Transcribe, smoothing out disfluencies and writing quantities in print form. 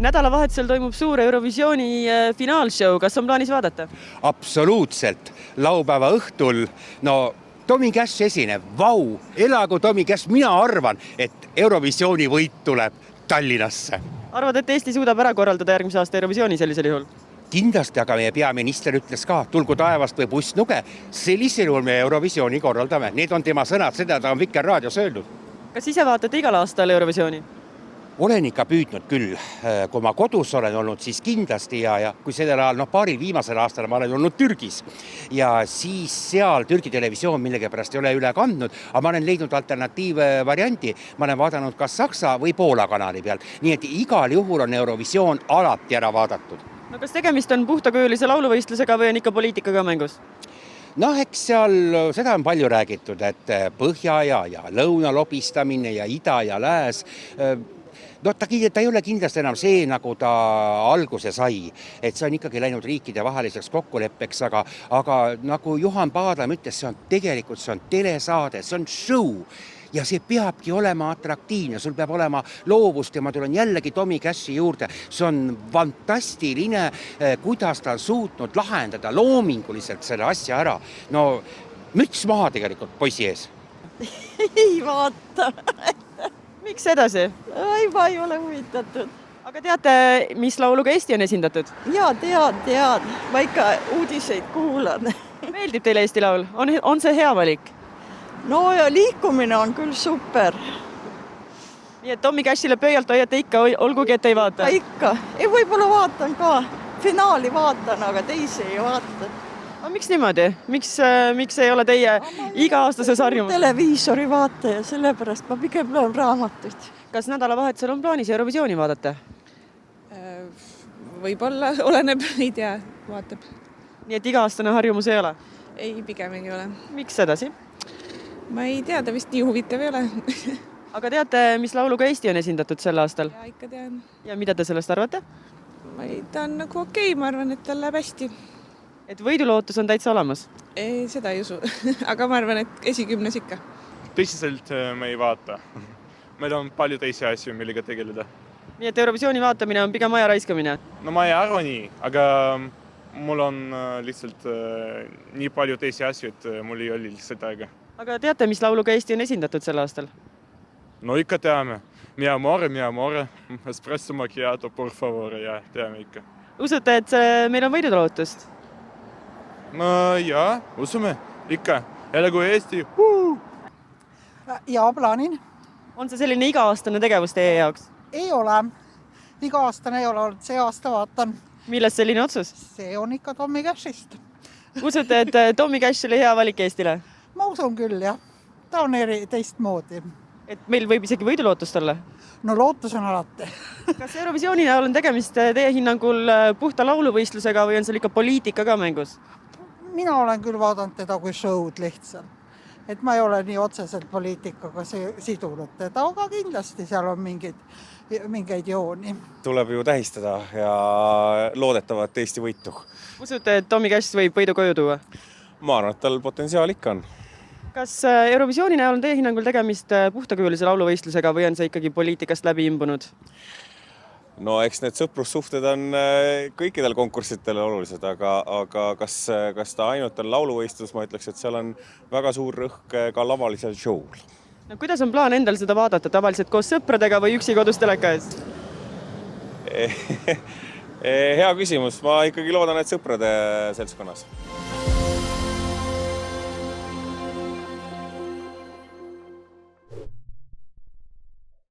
Nädalavahetusel toimub suur Eurovisiooni finaalshow. Kas on plaanis vaadata? Absoluutselt. Laupäeva õhtul, Tommy Cash esineb, vau, elagu Tommy Cash. Mina arvan, et Eurovisiooni võit tuleb Tallinnasse. Arvad, et Eesti suudab ära korraldada järgmise aasta Eurovisiooni sellisel juhul? Kindlasti, aga meie peaminister ütles ka, tulgu taevast või bussnuge, sellisel juhul me Eurovisiooni korraldame. Need on tema sõnad, seda ta on Vikerraadios öelnud. Kas ise vaatate igal aastal Eurovisiooni? Olen ikka püüdnud küll, kui ma kodus olen olnud, siis kindlasti ja kui sellel ajal, paaril viimasel aastal ma olen olnud Türgis ja siis seal Türgi televisioon millegipärast ei ole üle kandnud, aga ma olen leidnud alternatiivvarianti, ma olen vaadanud kas Saksa või Poola kanali peal, nii et igal juhul on Eurovisioon alati ära vaadatud. Kas tegemist on puhtakujulise lauluvõistlusega või on ikka poliitikaga mängus? Eks seal seda on palju räägitud, et põhja ja lõuna lobistamine ja ida ja lääs. Ta ei ole kindlasti enam see, nagu ta alguse sai, et see on ikkagi läinud riikide vaheliseks kokkuleppeks, aga nagu Juhan Paadlam ütles, see on telesaade, see on show ja see peabki olema atraktiivne, sul peab olema loovust ja ma tulen jällegi Tommy Cashi juurde. See on fantastiline, kuidas ta on suutnud lahendada loominguliselt selle asja ära. Müts maha tegelikult poisi ees. Ei vaata. Miks edasi? Ma ei ole huvitatud. Aga teate, mis lauluga Eesti on esindatud? Jaa, tean. Ma ikka uudiseid kuulan. Meeldib teile Eesti laul? On see hea valik? Ja liikumine on küll super. Nii et Tommy Cashile pöialt hoiate ikka, olgugi et ei vaata? Ikka. Võib-olla vaatan ka. Finaali vaatan, aga teisi ei vaata. Aga miks niimoodi? Miks ei ole teie iga-aastases harjumus? Televiisori vaataja, sellepärast ma pigem loen raamatuid. Kas nädalavahetusel on plaanis Eurovisiooni vaadata? Võib-olla, oleneb, ei tea, vaatab. Nii et iga-aastane harjumus ei ole? Ei, pigem ei ole. Miks edasi? Ma ei tea, ta vist nii huvitav ei ole. Aga teate, mis lauluga Eesti on esindatud sel aastal? Ja ikka tean. Ja mida te sellest arvate? Ta on nagu okei, ma arvan, et tal läheb hästi. Et võidulootus on täitsa olemas? Ei, seda ei usu. Aga ma arvan, et esikümnes ikka. Tõsiselt me ei vaata. Meil on palju teisi asju, millega tegeleda. Nii et Eurovisiooni vaatamine on pigem aja raiskamine? Ma ei arva nii, aga mul on lihtsalt nii palju teisi asju, et mul ei ole lihtsalt aega. Aga teate, mis lauluga Eesti on esindatud sel aastal? Ikka teame. Mi amore, espresso macchiato, por favore, ja teame ikka. Usute, et meil on võidulootust? Jaa, usume. Ikka. Elagu Eesti. Ja plaanin. On see selline iga-aastane tegevus teie jaoks? Ei ole. Iga-aastane ei ole olnud. See aasta vaatan. Millest selline otsus? See on ikka Tommy Cashist. Usute, et Tommy Cash oli hea valik Eestile? Ma usun küll, jah. Ta on teistmoodi. Et meil võib isegi võidulootust olla? Lootus on alati. Kas Eurovisiooni näol on tegemist teie hinnangul puhta lauluvõistlusega või on seal ikka poliitika ka mängus? Mina olen küll vaadanud teda kui show'd lihtsalt. Et ma ei ole nii otseselt poliitikaga sidunud teda, aga kindlasti seal on mingeid jooni. Tuleb ju tähistada ja loodetavat Eesti võitu. Usute, et Tommy Cash võib võidu koju tuua? Ma arvan, et tal potentsiaal ikka on. Kas Eurovisiooni näol on teie hinnangul tegemist puhtakujulise lauluvõistlusega või on see ikkagi poliitikast läbi imbunud? Eks need sõprussuhted on kõikidel konkurssitel olulised, aga kas ta ainult on lauluvõistlus, ma ütleks, et seal on väga suur rõhk ka lavalisel show'l. Kuidas on plaan endal seda vaadata, tavaliselt koos sõpradega või üksi kodus teleka ees? Hea küsimus, ma ikkagi loodan, et sõprade seltskonnas.